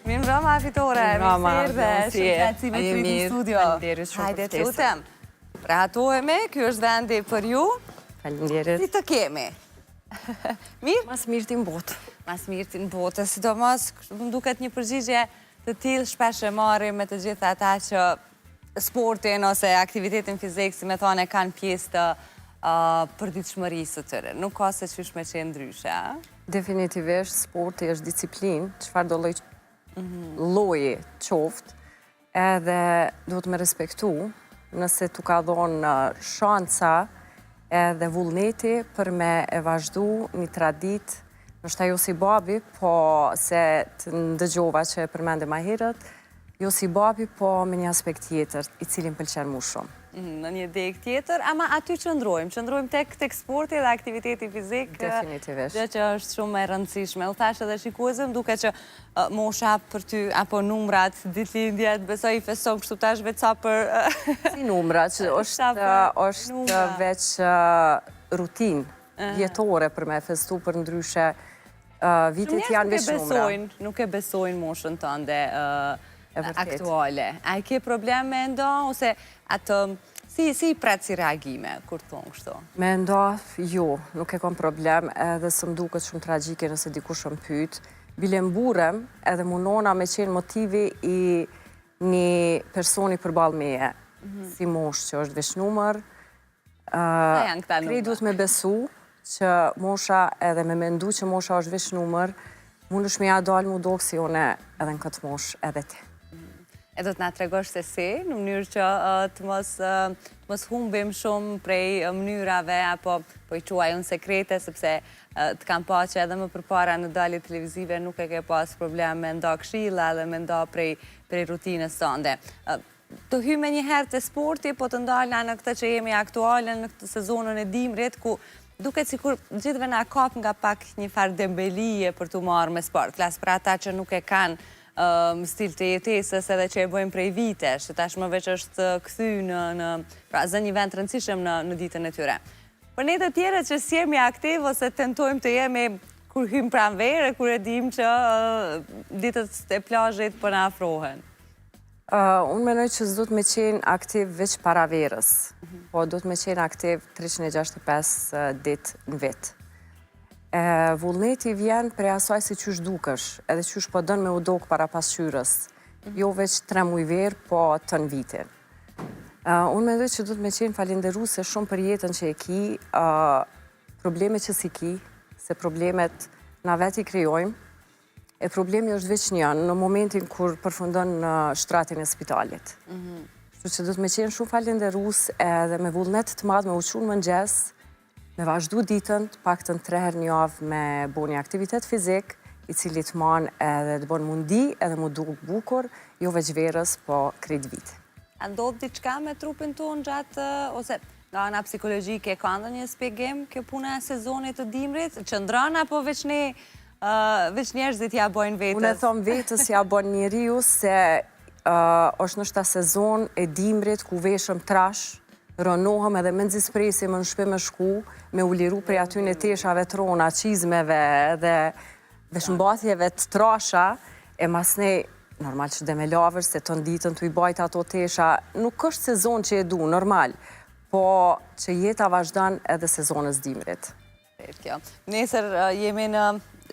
Mirë mbrëma, fitore. Mirë se erdhe. Me ty në studio. Faleminderit shumë. Hajde të lutem. Rahatohemi, ky është vendi për ju. Faleminderit. Si të kemi? Mirë? Mas mirë ti në botë. Mas mirë ti në botë, sidomos më duket një përgjigje të tillë shpesh e marrim me të gjitha ata që sportin ose aktivitetin fizik, si me thonë, kanë pjesë të përditshmërisë së tyre. Nuk ka se çysh me qenë ndryshe, a? Definitivisht, sporti është disiplinë, çfarë do lloji qoftë, edhe duhet me respektu, nëse tu ka dhonë shanca edhe vullneti për me e vazhdu një tradit, nështë jo si babi, po se të ndëgjova që e përmende ma herët, jo si babi, po me një aspekt tjetër, i cilin pëlqen mu shumë. Në një dek tjetër, ama aty qëndrojmë tek sporti dhe aktiviteti fizik. Definitivisht. Dhe që është shumë e rëndësishme. U thashë edhe shikuesëm, duke që mosha për ty, apo numrat, ditëlindjet, besoj i feson kështu tash veç sa për... Si numrat, që është veç rutinë jetore për me festu për ndryshe vitet janë veç numra. Nuk e besojnë moshën tënde aktuale. A i ke problem me ndo, ose atë, si i pret si reagime, kur të thonë kështu? Me ndo, jo, nuk e kom problem, edhe së më duket shumë tragjike nëse dikush më pyet. Bile mburem, edhe munona me qenë motivi i një personi përballë meje, si mosh që është veç numër. Krejt duhet me besu që mosha edhe me mendu që mosha është veç numër, mund është me ja dalë mu do kësi une edhe në këtë mosh edhe ti. E do të nga tregosh se si, në mënyrë që të mos humbim shumë prej mënyrave, apo po i quaj unë sekrete, sepse të kam pa që edhe më përpara në dalje televizive nuk e ke pas problem me nda këshilla dhe me nda prej rutinës tënde. Të hyme një herë të sporti, po të ndalna në këtë që jemi aktuale në këtë sezonën e dimrit, ku duket sikur gjithve nga kap nga pak një farë dembelije për të marrë me sport. Flas për ata që nuk e kanë stil të jetesës edhe që e bojmë prej vitesh, që tashmë veç është këthy pra zë një vend të rëndësishëm në ditën e tyre. Për ne të tjere që si jemi aktiv ose tentojmë të jemi kur hymë pranverë, kur e dim që ditët e plazhit për në afrohen? Unë menoj që s'do të me qenë aktiv veç para verës, po do të me qenë aktiv 365 ditë në vetë. Vullneti vjen prej asaj si qysh dukësh, edhe qysh po dënë me u dokë para pasqyrës, jo veç 3 muj verë, po të në vitin. Unë mendoj që do të me qenë falenderuse shumë për jetën që e ki, problemet që si ki, se problemet na vetë i kryojmë, e problemi është veç një në momentin kur përfundon në shtratin e spitalit. Që do të me qenë shumë falenderus edhe me vullnet të madhë me uqunë mëngjes, me vazhdu ditën, pak të në 3 herë një javë me bo një aktivitet fizik, i cili të manë edhe të bon mundi, edhe mu duk bukur, jo veç verës, po krejt viti. A ndodhë diçka me trupin tonë gjatë, ose nga ana psikologjike, ka ndonjë spjegim kjo puna e sezonit të dimrit? Qëndron apo veç njerëzit ja bojnë vetës? Unë e thomë vetës ja bojnë njeriu se është nështë ta sezon e dimrit ku veshëm trash, rënohëm edhe me nëzispresi më në shpe me shku, me u liru prej aty në teshave trona, qizmeve dhe veshmbatjeve të trasha, e masne, normal që dhe me lavër, se të nditën të i bajt ato tesha, nuk është sezon që e du, normal, po që jeta vazhdan edhe sezonës dimrit. Nesër jemi në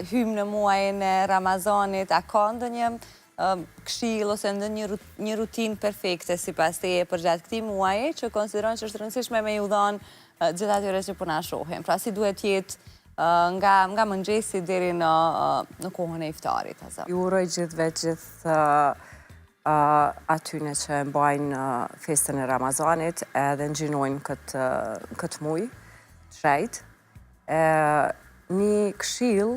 hymë në muajin e Ramazanit, a ka ndonjë këshill ose një rutinë perfekte si pas teje për gjatë këtij muaji që konsideron që është rëndësishme me ju dhanë gjithë atyre që po na shohin. Pra si duhet jetë nga mëngjesi deri në kohën e iftarit. Ju uroj gjithë atyne që mbajnë festën e Ramazanit edhe ngjinojnë këtë muaj shejt. Një këshill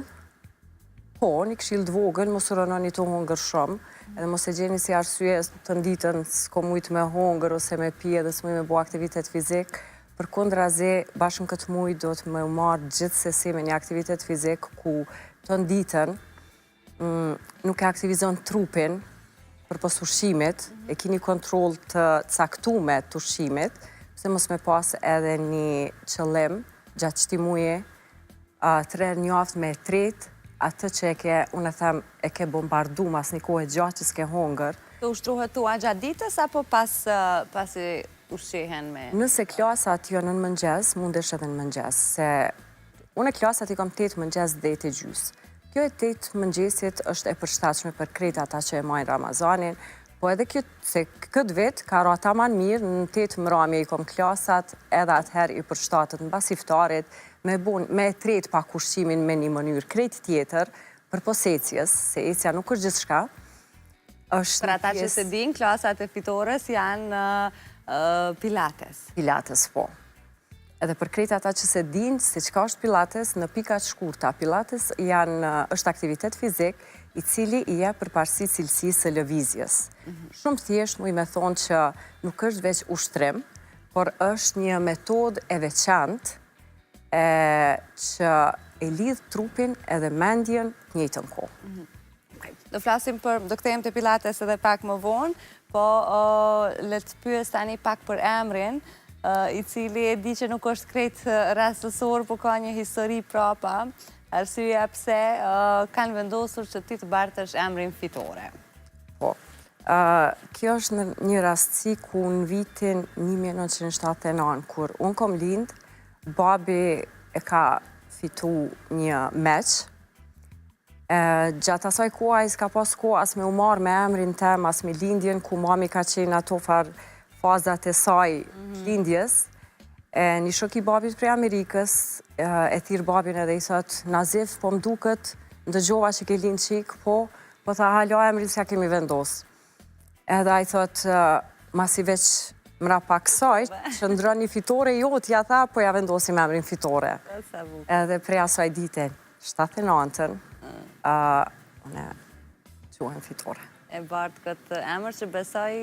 një këshill të vogël, mos rënoni të hongër shumë, edhe mos e gjeni si arsye të nditën s'ko mujt me hongër ose me pi edhe s'muj me bo aktivitet fizik, për kundrazi bashkën këtë muj do të me marrë gjithë sesi me një aktivitet fizik ku të nditën nuk e aktivizon trupin për pos ushqimit, e kini kontrol të caktume të ushqimit, se mos me pas edhe një qëllim gjatë qëti muje 3 herë një javë me tret atë që unë e them, e ke bombardu mas një kohë gjatë që s'ke hongër. Të ushtrohet tua gjatë ditës, apo pasi ushqihen me... Nëse klasat jo në mëngjes, mundesh edhe në mëngjes, se unë e klasat i kam 8 mëngjes dhe 8 gjys. Kjo e 8 mëngjesit është e përshtatshme për krejt ata që e majnë Ramazanin, po edhe këtë vit ka ra taman mirë, në 8 mramje i kom klasat, edhe atëherë i përshtatët në bas iftarit, me tret pak ushqimin me një mënyrë krejt tjetër, për posecjes, se ecja nuk është gjithë shka. Për ata që se din, klasat e fitores janë pilates. Pilates, po. Edhe për krejt ata që se din se qka është pilates, në pikat shkurta. Pilates është aktivitet fizik i cili i jep përparësi cilësisë së lëvizjes. Shumë thjesht mu i me thonë që nuk është veç ushtrim, por është një metod e veçantë që e lidh trupin edhe mendjen të njëjtën kohë. Do flasim do kthejmë të pilates edhe pak më vonë, po le të pyes tani pak për emrin, i cili e di që nuk është krejt rastësor, po ka një histori prapa, arsyeja pse kanë vendosur që ti të bartësh emrin fitore. Po, kjo është një rastësi ku në vitin 1979, kur unë kom lind, babi e ka fitu një meq. Gjatë asaj koha, i s'ka pas koha as me u marrë me emrin tem, as me lindjen, ku mami ka qenë ato fazat e saj lindjes. Një shok i babit prej Amerikës, e thirë babin edhe i thot, Nazif, po m'duket, ndëgjova që ke lind qik, po tha hala emrin s'ja kemi vendos. Edhe a i thot, masi veç mra pak saj, që ndrën një fitore, jo, t'ja tha, po ja vendosim emrin fitore. Edhe prej asaj dite, 79-ën, une quhen fitore. E bartë këtë emër që besoj,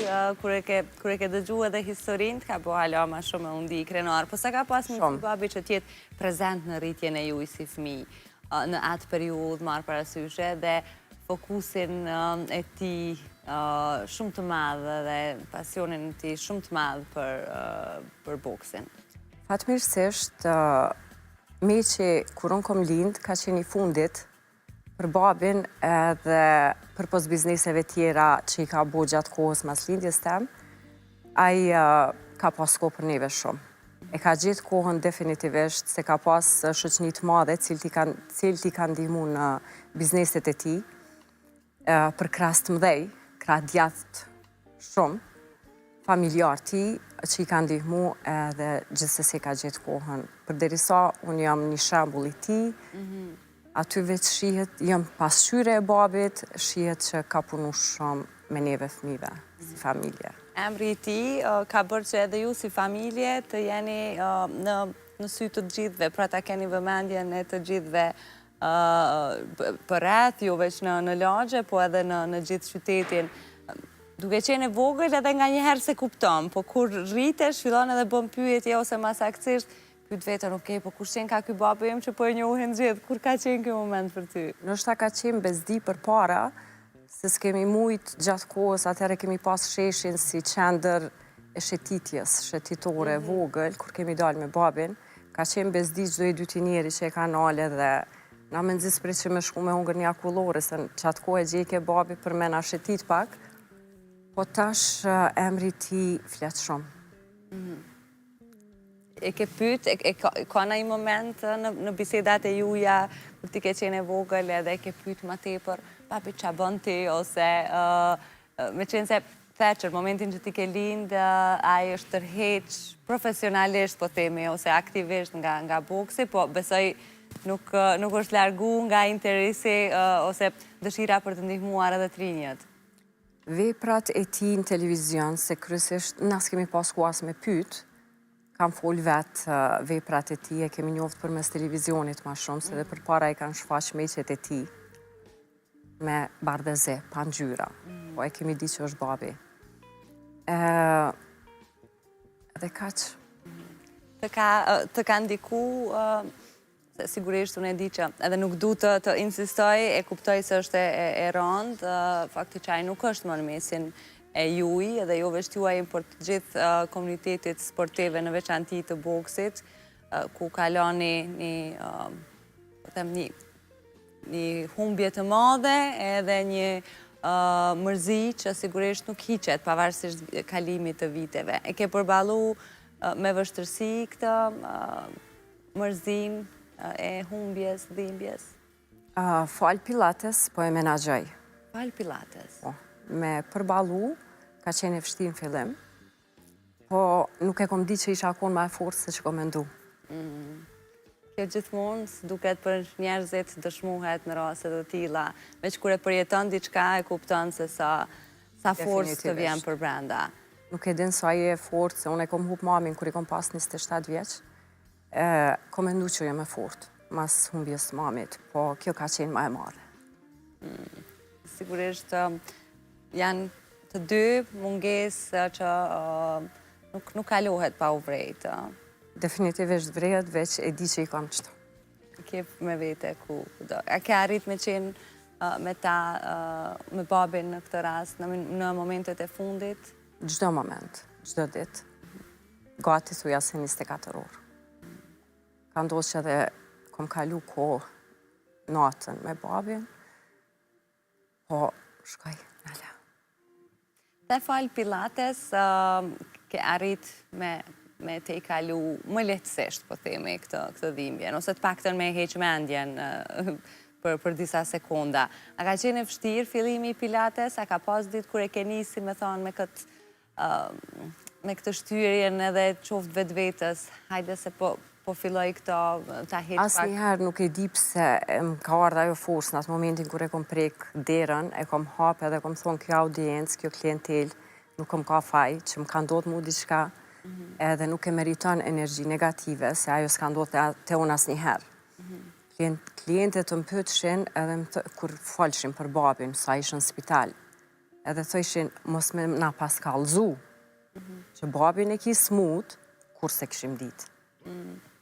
kur e ke dëgju edhe historin, t'ka bo hala ma shumë e undi i krenar. Po sa ka pas një si babi që tjetë prezent në rritjen e juj si fmi, në atë periud, marë parasyshe, dhe fokusin e ti shumë të madhë dhe pasionin e ti shumë të madhë për boksin. Fatmirësisht, me që kur unë kom lind, ka qenë i fundit për babin edhe për pos bizneseve tjera që i ka bo gjatë kohës mas lindjes tem, a i ka pas kohë për neve shumë. E ka gjithë kohën definitivisht se ka pas shoqnit madhe cilë ti ka ndihmu në bizneset e ti, për kras të mdhej, kra djathë shumë, familjar ti që i ka ndihmu edhe gjithsesi ka gjithë kohën. Për derisa, unë jam një shembull i ti, aty veç shihet, jam pasqyre e babit, shihet që ka punu shumë me neve fëmive, si familje. Emri i ti ka bërë që edhe ju si familje të jeni në sy të gjithve, pra ta keni vëmendjen e të gjithve për rreth, jo veç në lagje, po edhe në gjithë qytetin. Duke qenë e vogël edhe nga njëherë se kuptom, po kur rritesh, fillon edhe bëm pyetje ose masaktësisht, pyet vetën, okej, po kur qenë ka ky babu im që po e njohin gjithë, kur ka qenë ky moment për ty? Nështë ka qenë bezdi për para, se s'kemi mujt gjatë kohës, atëherë kemi pas sheshin si qendër e shetitjes, shetitore, vogël, kur kemi dalë me babin, ka qenë bezdi çdo i dyti njeri që e ka nale dhe na me nëzis për që me shku me hungër një akullore, se në qatë kohë e gjeke babi për me na shetit pak, po tash emri ti flet shumë. E ke pyet, ka në i moment në bisedat e juja, kur ti ke qenë e vogël edhe e ke pyet ma tepër, papi qa bën ti, ose me qenë se theqër, momentin që ti ke lind, ai është tërheq profesionalisht, po temi, ose aktivisht nga boksi, po besoj nuk është largu nga interesi ose dëshira për të ndihmuar edhe të rinjët. Veprat e ti në televizion, se kryesisht nas kemi pas kuas me pyet, kam fol vetë veprat e ti, e kemi njoftë për mes televizionit ma shumë, se dhe për para e kanë shfaq meqet e ti me bardheze, pa ngjyra, po e kemi di që është babi. Edhe kaq. Të ka ndiku, sigurisht unë e di që edhe nuk du të insistoj, e kuptoj se është e rëndë, fakti që ai nuk është më në mesin e juj, edhe jo veç juaj, por të gjithë komunitetit sportive në veçanti të boksit, ku kalon një një humbje të madhe edhe një mërzi që sigurisht nuk hiqet pavarësisht kalimit të viteve. E ke përballu me vështërsi këtë mërzin e humbjes, dhimbjes? Fal Pilates, po e menaxhoj. Fal Pilates? Po, me përballu, ka qenë e vështirë në fillim, po nuk e kom di që isha akon ma e fortë se që kom mendu. Kjo gjithmonë, duket për njerëzit dëshmuhet në raste të tilla, veç kur e përjeton diçka e kupton se sa forcë të vjen për brenda. Nuk e din sa je e fortë, se unë e kom hup mamin kur i kom pas 27 vjeç, kom mendu që jem e fortë, mas humbjes mamit, po kjo ka qenë ma e madhe. Sigurisht janë të dy mungesë që nuk kalohet pa u vrejtë. Definitivisht vrejet, veç e di që i kam qëto. Kep me vete ku do. A ke arrit me qenë me babin në këtë rast, në momentet e fundit? Gjdo moment, gjdo dit. Gati thuja se 24 orë. Ka ndodhë që edhe kom kalu kohë natën me babin, po shkoj në la. Te fal Pilates, ke arrit me te i kalu më lehtësisht, po themi, këtë dhimbjen, ose të paktën me heq mendjen për disa sekonda. A ka qenë e vështirë fillimi i Pilates? A ka pas ditë kur e ke nisi me thonë me këtë shtyrjen edhe qoftë vetë vetës, hajde se po filloj këto, ta heq pak? Asë njëherë nuk e di pse më ka ardhë ajo forës në atë momentin kur e kom prek derën, e kom hapë edhe kom thonë kjo audiencë, kjo klientel, nuk kom ka faj, që më ka ndodhë mu diçka, edhe nuk e meriton energji negative, se ajo s'ka ndodhë të unë asë njëherë. Klientët të më pëtëshin edhe kur falëshin për babin, sa ishën në spital, edhe thëshin mos me na pas kalzu, që babin e ki smut, kur se këshim ditë.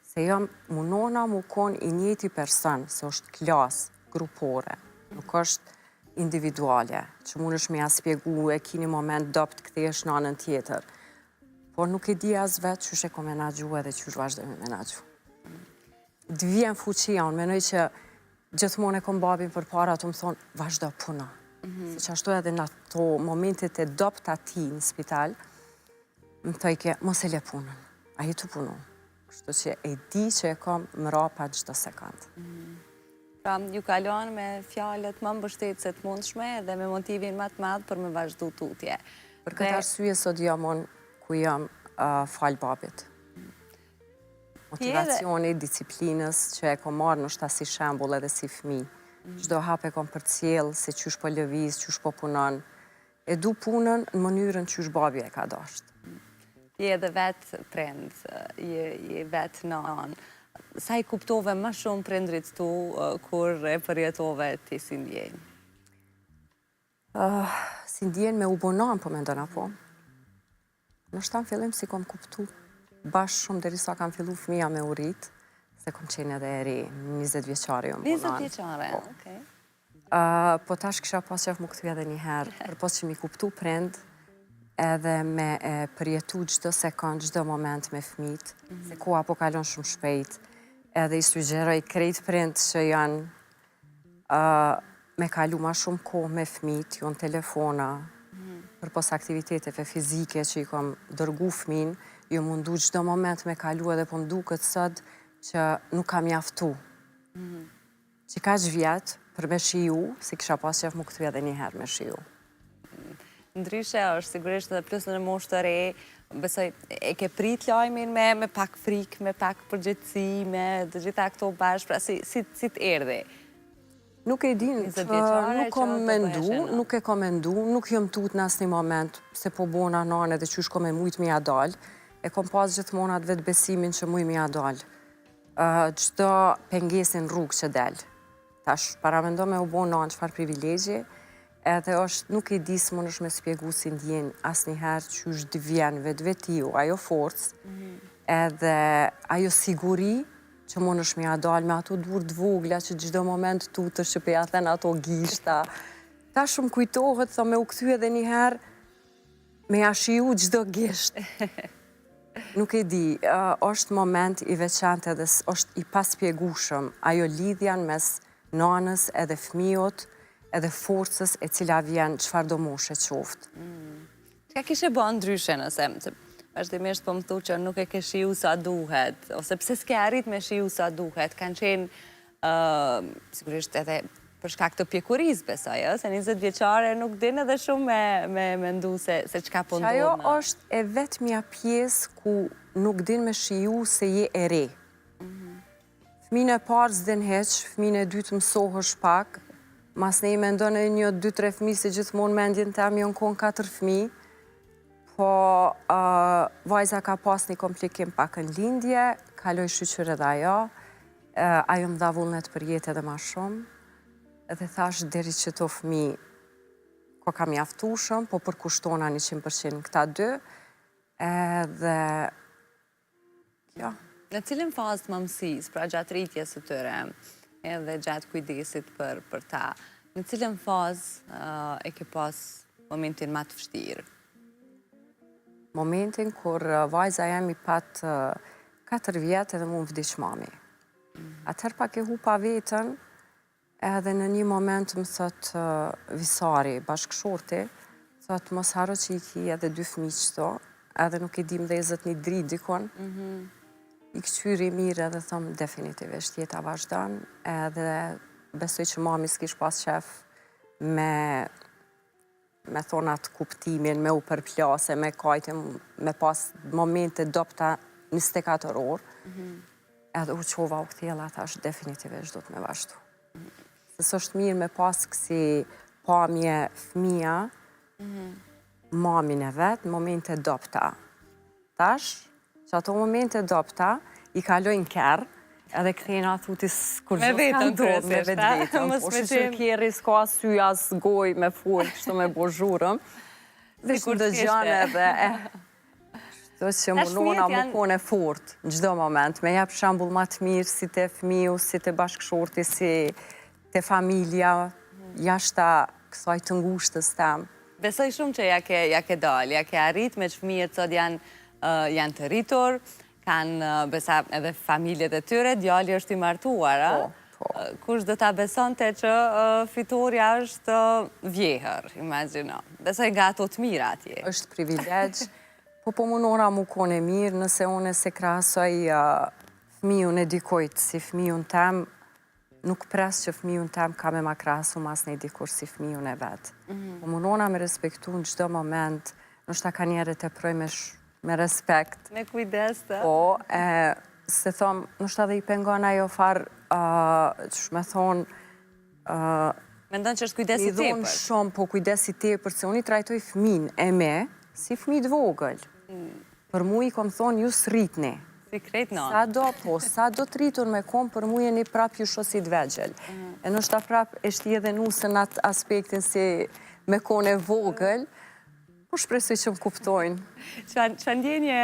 Se jam munona mu kon i njëti person, se është klasë, grupore, nuk është individuale, që mund është me aspjegu e ki një moment dopt këthesh në anën tjetër. Por nuk e di as vetë që shë ko menagju edhe që shë vazhdo me menagju. Dë vjen fuqia, unë menoj që gjithmonë e kom babin për para të më thonë vazhdo puna. Se që ashtu edhe në ato momentit e dopt ati në spital, më thojke, mos e le punën, a i të punu. Kështu që e di që e kom më rapa gjithë sekundë. Pra, ju kalon me fjalët më mbështetëse të mundshme dhe me motivin më të madh për me vazhdu tutje. Për këtë arsye sot jamon ku jam falë babit. Motivacioni, disiplinës që e kom marrë në shta si shembull edhe si fmi. Çdo hap e kom për cjellë, se qysh po lëviz, qysh po punon. E du punën në mënyrën qysh babi e ka dashtë. Je edhe vetë prind, je vetë nan. Sa i kuptove më shumë prindrit tu kur e përjetove ti si ndjenjë? Si ndjenjë me u bonan, po me ndona po. Në shta në fillim si kom kuptu. Bashkë shumë dheri sa kam fillu fëmija me urit, se kom qenë edhe eri, 20 vjeqare jo më bonan. 20 vjeqare, okej. Po tash kisha pas qef më këtu edhe njëherë, për pos që mi kuptu prind, edhe me përjetu gjdo sekund, gjdo moment me fmit, se koha po kalon shumë shpejt, edhe i sugjeroj krejt prind që janë me kalu ma shumë kohë me fmit, jo në telefona, për pos aktiviteteve fizike që i kom dërgu fmin, jo mundu gjdo moment me kalu edhe po ndu këtë sëd që nuk kam jaftu. Që ka që vjetë për me shiju, si kisha pas qef më këtu edhe njëherë me shiju. Ndryshe është sigurisht dhe plus në moshë të re, besoj e ke prit lajmin me pak frik, me pak përgjithësi, me të gjitha këto bashkë, pra si të erdhe? Nuk e din, nuk kom mendu, nuk e kom mendu, nuk jëm tut në asë një moment, se po bona nane dhe qysh kom e mujtë mi adal, e kom pas gjithmonat vetë besimin që mujtë mi adal. Gjdo pengesin rrugë që del. Tash, paramendo me u bo nanë qëfar privilegje, edhe është, nuk e di së mund është me spjegu si ndjen asë njëherë që është dëvjen vetë vetiu, ajo forcë, edhe ajo siguri, që mund është me adal me ato dur të vogla që gjdo moment tutër që pe jathen ato gishta. Ta shumë kujtohet, thë me u këthy edhe njëherë me jashiu gjdo gisht. Nuk e di, është moment i veçant edhe është i paspjegushëm ajo lidhjan mes nanës edhe fëmijët, edhe forcës e cila vjen çfarëdo moshe qoftë. Çka kishe bën ndryshe nëse vazhdimisht po më thu që nuk e ke shiu sa duhet, ose pse s'ke arrit me shiu sa duhet, kanë qenë sigurisht edhe për shkak të pjekurisë besoj, se 20 vjeçare nuk din edhe shumë me mendu se çka po ndodh. Ajo është e vetmja pjesë ku nuk din me shiju se je e re. Fëmijën e parë s'din heq, fëmijën e dytë mësohësh pak, mas ne i mendon e 1, 2, 3 fëmijë se gjithmonë mendjen tem janë kon 4 fëmijë, po vajza ka pas një komplikim pak në lindje, kaloj shqyqyr edhe ajo më dha vullnet për jetë edhe ma shumë, edhe thash deri që to fëmijë ko ka mjaftueshëm, po përkushtona 100% këta dy, edhe ja. Në cilën fazë të mëmësisë, pra gjatë rritjes së tyre, edhe gjatë kujdesit për ta, në cilën fazë e ke pas momentin ma të vështirë? Momentin kur vajza jam i pat 4 vjetë edhe mu më vdiq mami. Atëher pak e hupa vetën, edhe në një moment më thot visari, bashkëshorti, thot mos haro që i ki edhe 2 fëmijë qëto, edhe nuk i dim dhe ezët një drit dikon. I këqyri mirë edhe thëmë definitivisht jeta vazhdan, edhe besoj që mami s'kish pas qef me thonë atë kuptimin, me u përplase, me kajtim, me pas momente dopta 24 orë, edhe u qova u këtjela, thash definitivisht do të me vazhdu. Se është mirë me pas kësi pamje fëmija, mamin e vetë, momente dopta. Tash, që ato momente dopta, i kalojnë kërë, edhe këthejna thutis kur Me vetën kërësisht, me vetë vetën. Po shqyqyr kjeri s'ka sy as goj me full, kështu me bozhurëm. Dhe kur dë gjanë edhe, do që munona më kone fort në gjdo moment, me jep shambull ma të mirë si të fëmiju, si të bashkëshorti, si të familja, jashta kësaj të ngushtës tem. Besoj shumë që ja ke dalë, ja ke arrit me që fëmijët sot janë të rritur, kanë besa edhe familjet e tyre, djali është i martuar, kush do ta besonte që fitoria është vjehër, imagino. Besoj nga ato të mira atje. Është privilegj, po munora mu kone mirë, nëse une se krasoj fëmijun e dikojt si fëmijun tem, nuk pres që fëmijun tem ka me ma krasu mas ne dikur si fëmijun e vetë. Po munona me respektu në gjdo moment, nështë ta ka njerë të proj me respekt. Me kujdes të. Po, se thomë, nështë ta dhe i pengon ajo farë, që shme thonë, mendon që është kujdes i tepër? I dhonë shumë, po kujdes i tepër, se unë i trajtoj fëmin e me, si fëmijë të vogël. Për mu i kom thonë, ju s'rritni. Si krejt në. Sa do të rritur me kom, për mu jeni prap ju shosit vegjel. E nështë ta prap e shti edhe nusën atë aspektin si me kone vogël, po shpresoj që më kuptojnë. Që ndjenje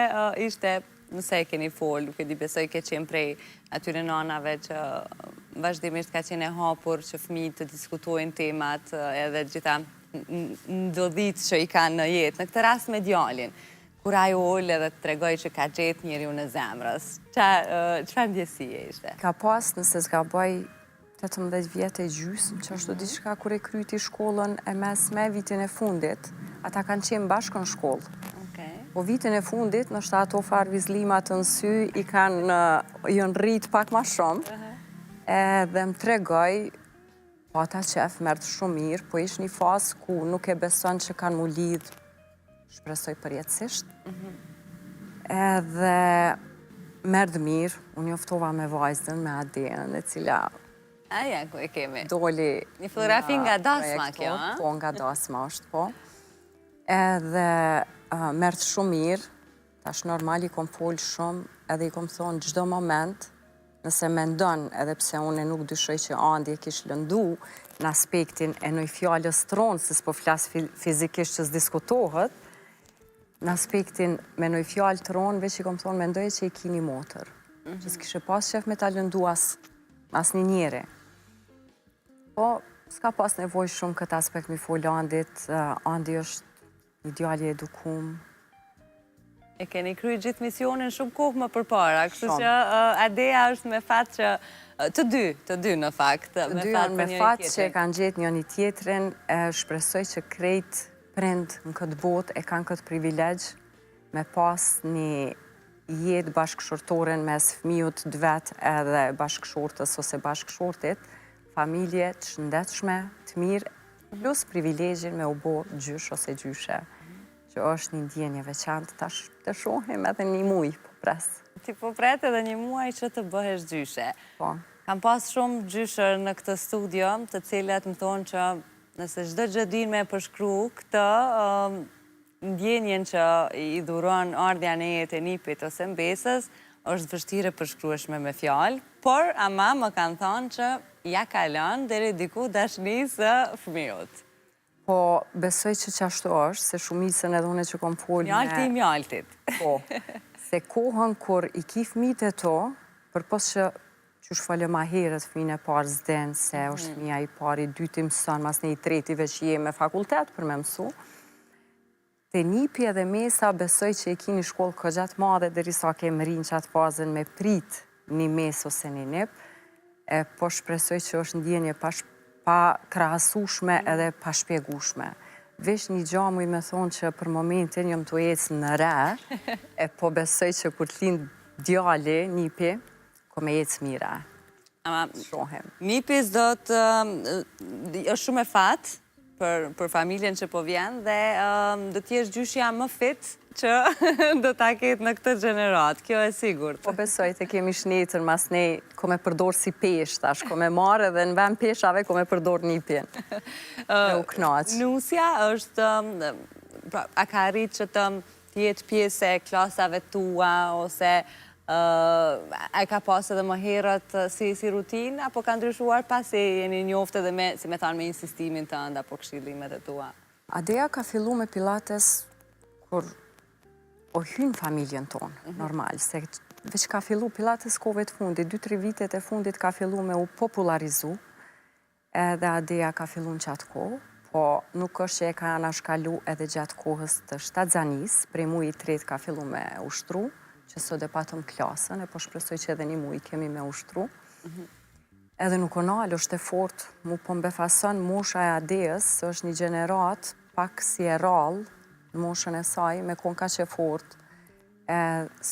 ishte, nëse e keni folë, nuk e di besoj ke qenë prej atyre nanave që vazhdimisht ka qenë e hapur që fëmijët të diskutojnë temat edhe gjitha ndodhit që i kanë në jetë. Në këtë rast me djalin, kur ajo ullë edhe të tregoj që ka gjetë njeri unë në zemrës. Qa ndjesi e ishte? Ka pas nëse s'ka baj 18 vjetë e gjysmë, që është do diçka kur e kryti shkollën e mesme vitin e fundit, ata kanë qenë bashkë në shkollë. Po vitin e fundit, nështë ato farë vizlimat në sy, i kanë rritë pak ma shumë, edhe më tregoj, po ata qef mërtë shumë mirë, po ishë një fazë ku nuk e beson që kanë mu lidhë, shpresoj përjetësisht. Edhe mërë dhe mirë, unë joftova me vajzën, me Adenën, e cila Aja, ku e kemi? doli... Një fotografi nga dasma kjo, a? Po, nga dasma është, po. Edhe mërë shumë mirë, tash normal i kom folë shumë, edhe i kom thonë gjdo moment, nëse me ndonë, edhe pse unë nuk dyshoj që Andi e kishë lëndu në aspektin e nëj fjallës tronë, se s'po flasë fizikisht që s'diskutohet, në aspektin me nëj fjallë tronë, veç i kom thonë, me ndoj që i kini motër. Që s'kishe pas qef me ta lëndu as një njeri. Po, s'ka pas nevoj shumë këtë aspekt mi folë Andit. Andi është një djalli edukum. E keni kryi gjithë misionin shumë kohë më përpara, kështu që Adea është me fatë që Të dy në fakt. Të dy janë me fat që e kanë gjetë njëri tjetrin, shpresoj që krejt prind në këtë botë e kanë këtë privilegj me pas një jetë bashkëshortore mes fëmijët vet edhe bashkëshortës ose bashkëshortit, familje të shëndetshme, të mirë, plus privilegjin me u bo gjysh ose gjyshe, që është një ndjenje veçantë, tash të shohim edhe një muj, po pres. Ti po pret edhe një muaj që të bëhesh gjyshe. Po. Kam pas shumë gjyshër në këtë studio, të cilat më thonë që nëse çdo gjë din me përshkru këtë ndjenjen që i dhuron ardhja në jetë e nipit ose mbesës, është vështirë e përshkrueshme me fjalë, por ama më kanë thonë që ja ka lënë deri diku dashurisë fëmijët. Po, besoj që qashtu është, se shumicën edhe une që kom folë me... Mjalti i mjaltit. Po, se kohën kur i ki fëmijët e to, për pos që shfale ma herët fëmijën e parë zden, se është fëmija i parë, i dyti mësën, mas një i tretive që je me fakultet për me mësu, te nipi edhe mesa besoj që e ki një shkollë këgjat madhe, dheri sa kemë rinë që atë fazën me prit një mes ose një nip, po shpresoj që është ndjenje pa krahasushme edhe pa shpjegushme. Vesh një gjamu i me thonë që për momentin jëmë të ecë në re, po besoj që kur të linë djali, nipi, ko me ecë mira. Shohem. Nipis do të... është shumë e fatë për familjen që po vjen dhe do t'jesh gjyshja më fit që do t'a ketë në këtë gjenerat. Kjo e sigurt. Po besoj të kemi shnetër mas nej, ko me përdor si pesh, tash, ko me marë dhe në vend peshave, ko me përdor nipjen. Me u knaq. Nusja është, a ka arrit që të jetë pjesë e klasave tua, ose a ka pas edhe më herët si rutin, apo ka ndryshuar pasi jeni njoftë edhe me, si me thanë, me insistimin të anda, apo këshillimet e tua? Adeja ka fillu me pilates kur o hynë familjen tonë, normal, se veç ka fillu pilates kove të fundit, 2-3 vitet e fundit ka fillu me u popularizu, edhe adeja ka fillu në qatë kohë, po nuk është që e ka anashkalu edhe gjatë kohës të shtatzanis, prej muj i tret ka fillu me ushtru, që sot e patëm klasën, e po shpresoj që edhe një muj kemi me ushtru. Edhe nuk onal është e fort, mu po mbefason mosha e adejës, është një gjenerat pak si e rallë në moshën e saj, me kon ka që fort,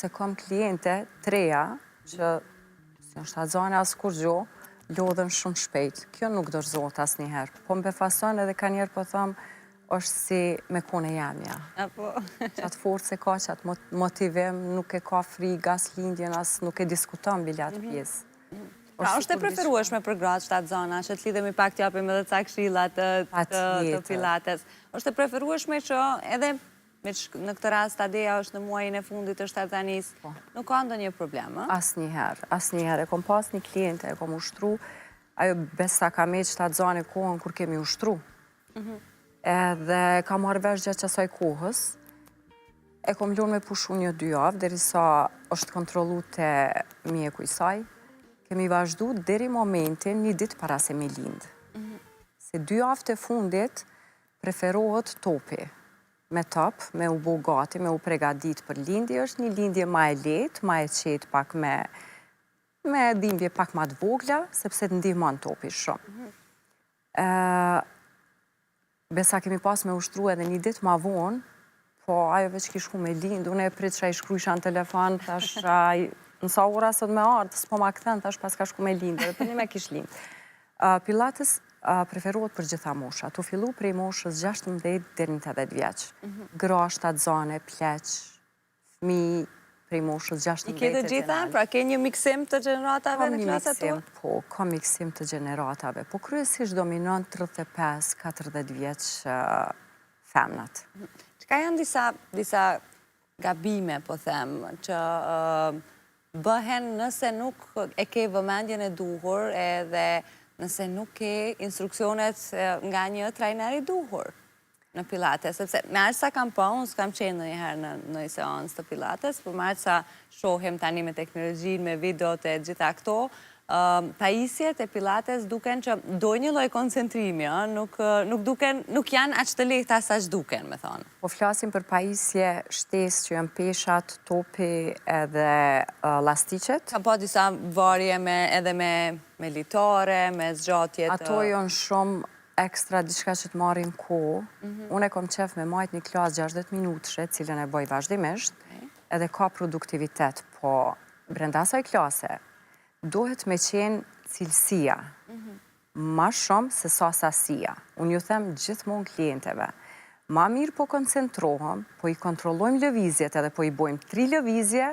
se kom kliente treja, që si në shtatzane asë kur gjo, lodhen shumë shpejt. Kjo nuk dërzot asë njëherë. Po mbefason edhe ka njerë po thëmë, është si me kone jamja. Qatë forë se ka, qatë motivim, nuk e ka fri gas lindjen, asë nuk e diskuton biljat pjesë. është e preferueshme për gratë shtatë zona, që të lidhemi pak t'japim edhe ca këshillat të pilates. është e preferueshme që edhe në këtë rast adeja është në muajin e fundit të shtatzanis, nuk ka ndonjë problem, a? Asnjëherë. E kom pas një kliente, e kom ushtru, ajo besa ka me shtatë zone kohën kur kemi ushtru. Edhe ka marrë vesh gjatë qasaj kohës, e kom lënë me pushu 1-2 javë, deri sa është kontrolu të mjeku i saj, kemi vazhdu deri momentin një ditë para se me lindë. Se 2 javë të fundit preferohet topi, me top, me u bo gati, me u pregadit për lindje, është një lindje ma e letë, ma e qetë pak me dhimbje pak ma të vogla, sepse të ndihmon topi shumë. Besa kemi pas me ushtru edhe një ditë ma vonë, po ajo veç kishku me lindë, une e pritë që a i shkrujsha në telefon, tash nësa ora sot me ardhë, s'po ma këthen, tash pas ka shku me lindë, dhe për një me kish lindë. Pilates preferohet për gjitha mosha, tu fillu prej moshës 16 dhe 18 vjeç. Gra, shtatzane, pleq, fmi, prej moshës 16 I ke të gjitha? Pra ke një miksim të gjeneratave në klasat tua? Po, ka miksim të gjeneratave, po kryesisht dominon 35-40 vjeç femnat. Qka janë disa gabime, po them, që bëhen nëse nuk e ke vëmendjen e duhur edhe nëse nuk ke instruksionet nga një trajner i duhur në pilates, sepse me aqë sa kam pa, unë s'kam qenë në njëherë në një seans të pilates, për me aqë sa shohem tani me teknologjin, me videot e gjitha këto, pajisjet e pilates duken që dojnë një lloj koncentrimi, nuk janë aq të lehta sa që duken, me thonë. Po flasim për pajisje shtesë që janë peshat, topi edhe lasticet. Ka pa disa varje edhe me litare, me zgjatjet. Ato janë shumë ekstra diçka që të marrin kohë. Unë e kom qef me majt një klasë 60 minutëshe, cilën e bëj vazhdimisht, edhe ka produktivitet, po brenda asaj klase duhet me qenë cilësia, ma shumë se sa sasia. Unë ju them gjithmonë klienteve, ma mirë po koncentrohem, po i kontrollojmë lëvizjet edhe po i bojmë 3 lëvizje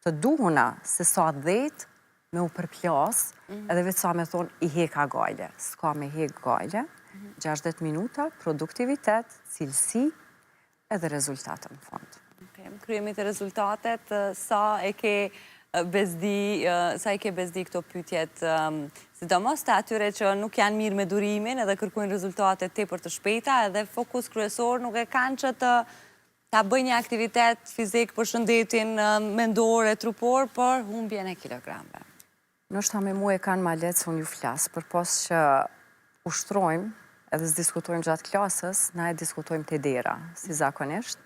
të duhuna se sa 10 me u përplas, edhe vetë sa me thonë i heka gajle. S'ka me hek gajle, 60 minuta, produktivitet, cilësi edhe rezultatën në fond. Kryemi të rezultatet, sa i ke bezdi këto pytjet, sidomos të atyre që nuk janë mirë me durimin edhe kërkujnë rezultatet tepër të shpejta edhe fokus kryesor nuk e kanë që ta bëjnë një aktivitet fizik për shëndetin mendor e trupor, për humbjen e kilogramve. Nështë me mu e kanë ma letë se unë ju flasë, për pos që ushtrojmë edhe s'diskutojmë gjatë klasës, na e diskutojmë të dera, si zakonisht,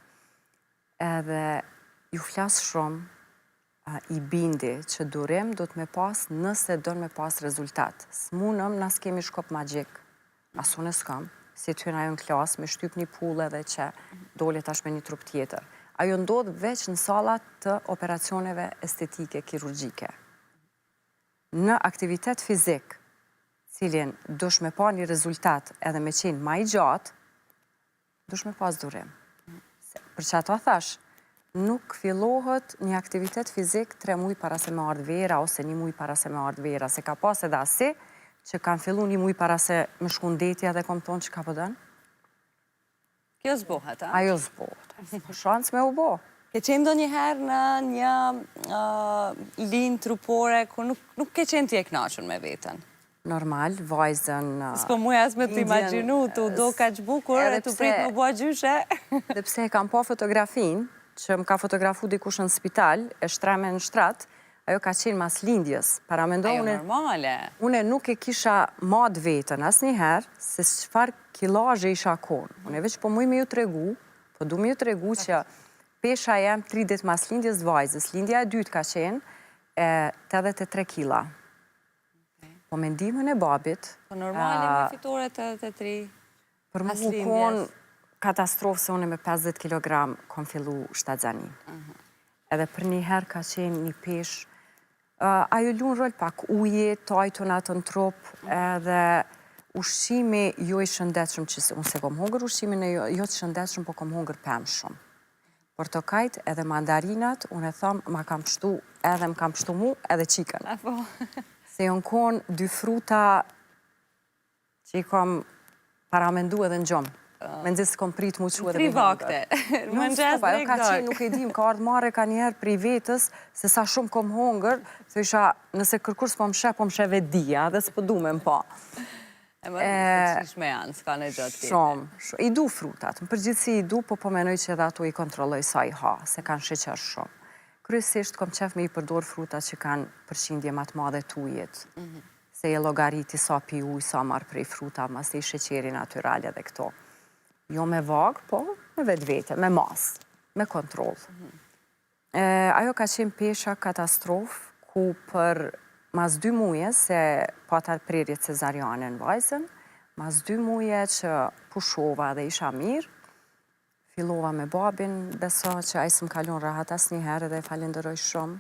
edhe ju flasë shumë, i bindi që durim do të me pas nëse do të me pas rezultat. S'munëm, nas kemi shkop magjik. Asun e s'kam, si të hyna jo në klasë, me shtyp një pullë edhe që dole tash me një trup tjetër. Ajo ndodhë veç në salat të operacioneve estetike, kirurgjike. Në aktivitet fizik, cilin dush me pa një rezultat edhe me qenë ma i gjatë, dush me pas durim. Për që ato thash, nuk fillohet një aktivitet fizik 3 muj para se me ardhë vera, ose 1 muj para se me ardhë vera, se ka pas edhe asi që kanë fillu 1 muj para se me shkundetja dhe kom tonë që ka pëdën. Kjo zbohet, a? Ajo zbohet. Shansë me u bo. Ke qenë do njëherë në një linë trupore ku nuk ke qenë t'je knaqën me vetën? Normal, vajzën... S'po muj as me t'imaginu, t'u do ka që bukur, e t'u prit më bua gjyshe. Dhe pse kam po fotografinë, që më ka fotografu dikush në spital, e shtreme në shtrat, ajo ka qenë mas lindjes. Ajo normale. Une nuk e kisha madë vetën as njëherë, se qëfar kilazhe isha konë. Une veç po muj me ju tregu, po du me ju tregu që pesha jem 3 dit mas lindjes vajzës. Lindja e dytë ka qenë 83 kila. Po me ndihmën e babit... Po normale me fitore të 3 për mas mu lindjes. konë katastrofë se une me 50 kg kom fillu shtatzanin. Edhe për një herë ka qenë një pesh, ajo lunë rol pak uje, tajton atë në trup, edhe ushqimi jo i shëndetshëm, që unë se kom hongër ushqimin e jo të shëndetshëm, po kom hongër pëmë shumë. Portokajt edhe mandarinat, unë e thamë, ma kam pështu, edhe më kam pështu mu, edhe qikën. Se jonë konë 2 fruta që i kom paramendu edhe në gjomë. Me nëzisë kom prit mu që edhe me hongër. 3 vakte. Më në gjesë drejk ka qenë, nuk e dim, ka ardhë mare ka njerë prej vetës, se sa shumë kom hongër, se isha, nëse kërkur s'po më shep, po më sheve dhia, dhe s'po du me më pa. E më në qishme janë, s'ka në gjatë tjetë. Shumë. I du frutat. Në përgjithsi i du, po menoj që edhe ato i kontrolloj sa i ha, se kanë sheqer shumë. Kryesisht kom qef me i përdor frutat që kanë përqindje matë madhe të ujit. Se e logariti sa pi uj, sa marë prej fruta, mas të i sheqeri naturale dhe këto. Jo me vagë, po me vetë vete, me masë, me kontrol. Ajo ka qenë pesha katastrofë, ku për mas 2 muje, se patar prerjet cezariane në vajzën, mas 2 muje që pushova dhe isha mirë, fillova me babin, beso që ajë së më kalon rahat as njëherë dhe falenderoj shumë,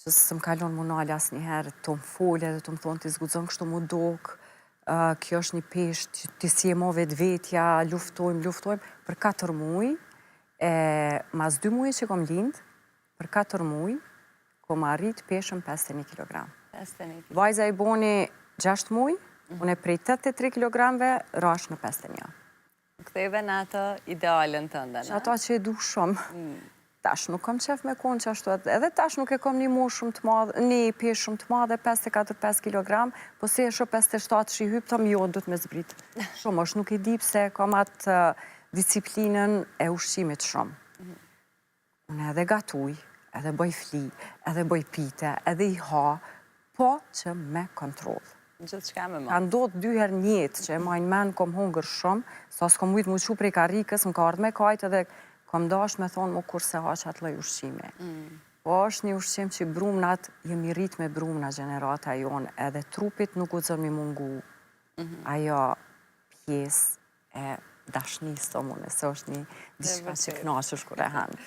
që së më kalon munali as njëherë, të më folje dhe të më thonë të izgudzon kështu mu dokë, kjo është një pesht, të si e mo vetë vetja, luftojmë, për 4 muj, mas 2 muj që kom lindë, për 4 muj, kom arrit peshën 51 kg. Vajza i boni 6 muj, unë e prej 83 kg, rash në 51. Këtheve në atë idealën të ndën, që ato që e du shumë. Tash nuk kom qef me konë që ashtu, edhe tash nuk e kom një mu shumë të madhe, një pesh shumë të madhe, 54-5 kg, po se e shë 57 që i hypë, thëm jo, du të me zbrit. Shumë, është nuk i di pse kom atë disiplinën e ushqimit shumë. Unë edhe gatuj, edhe bëj fli, edhe bëj pite, edhe i ha, po që me kontrol. Gjithë shka me Ka më. ndodhë 2 herë njetë që e majnë men kom hongër shumë, sa s'kom ujtë mu qu prej karikës, më ka ardhë me kajtë edhe kom dash me thonë mu kur se haqa të loj ushqime. Po është një ushqim që brumnat, jemi rrit me brumna gjenerata jonë, edhe trupit nuk u zërë mi mungu ajo pjesë e dashnisë të mune, se është një diçka që knaqësh kur e hanë.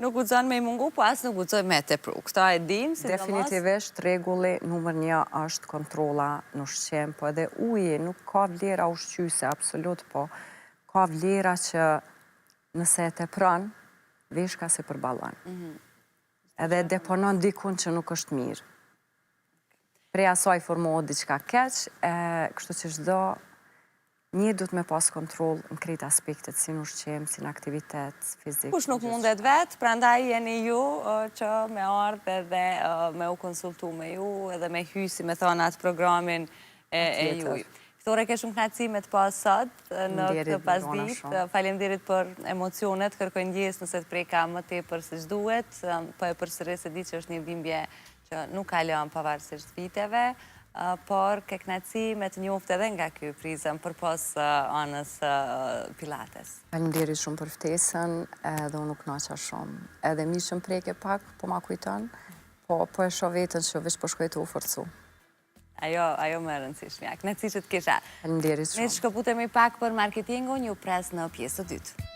Nuk u zonë me i mungu, po asë nuk u zonë me të pru. Këta e dim, si Definitivisht, reguli numër 1 është kontrola në ushqim, po edhe uje nuk ka vlera ushqyse, absolut, po ka vlera që nëse e të pranë, veshka se përbalon. Edhe deponon dikun që nuk është mirë. Prej asaj formohet diçka keq, kështu që çdo një duhet me pas kontrol në krejt aspektet, si në ushqim, si në aktivitet fizik. Kush nuk mundet vetë, prandaj jeni ju që me ardhë edhe me u konsultu me ju, edhe me hysi me thonë atë programin e juj. Fitore, ke shumë knatësi me të pas sot në këtë pasdit. Faleminderit për emocionet, kërkoj ndjes nëse të prej ka më tepër se ç'duhet, po e përsëris e di që është një dhimbje që nuk kalon pavarësisht viteve, por ke knatësi me të njoftë edhe nga ky prizëm për pas anës Pilates. Faleminderit shumë për ftesën, edhe unë kënaqa shumë. Edhe mi që më preke pak, po ma kujton, po e shoh vetën që veç po shkoj të u forcu. Ajo më rëndësishmja. Knatësi që të kisha. Faleminderit shumë. Ne shkëputemi pak për marketingu, një pres në pjesë të dytë.